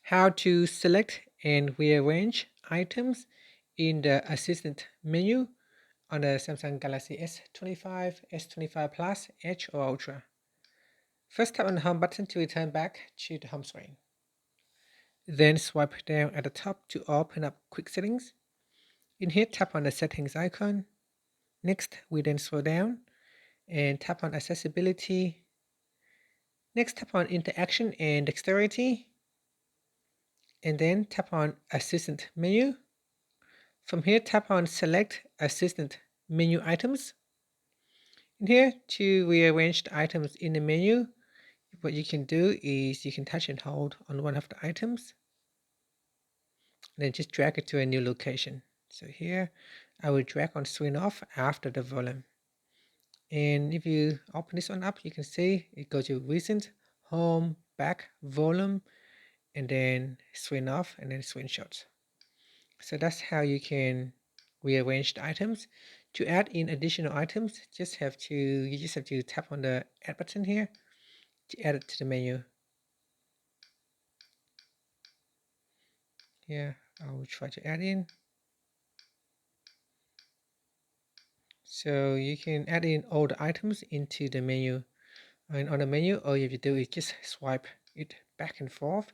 How to select and rearrange items in the Assistant menu on the Samsung Galaxy S25, S25 Plus, Edge or Ultra. First tap on the Home button to return back to the home screen. Then swipe down at the top to open up Quick Settings. In here, tap on the Settings icon. Next, we then scroll down and tap on Accessibility. Next, tap on Interaction and Dexterity. And then tap on Assistant menu. From here, tap on Select Assistant Menu Items. In here, to rearrange the items in the menu, what you can do is you can touch and hold on one of the items, and then just drag it to a new location. So here, I will drag on screen off after the volume. And if you open this one up, you can see it goes to Recent, Home, Back, Volume, and then screen off, and then screenshots. So that's how you can rearrange the items. To add in additional items, you just have to tap on the add button here to add it to the menu. Here, I will try to add in. So you can add in all the items into the menu. And on the menu, all you have to do is just swipe it back and forth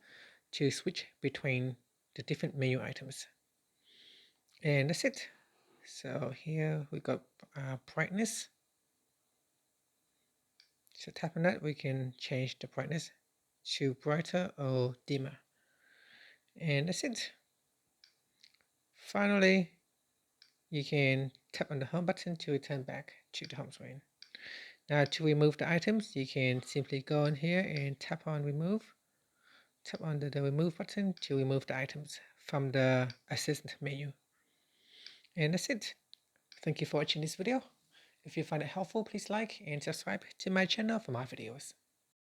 to switch between the different menu items. And that's it. So here we got brightness. So tap on that, we can change the brightness to brighter or dimmer. And that's it. Finally, you can tap on the home button to return back to the home screen. Now to remove the items, you can simply go in here and tap on remove. Tap on the remove button to remove the items from the assistant menu. And that's it. Thank you for watching this video. If you find it helpful, please like and subscribe to my channel for more videos.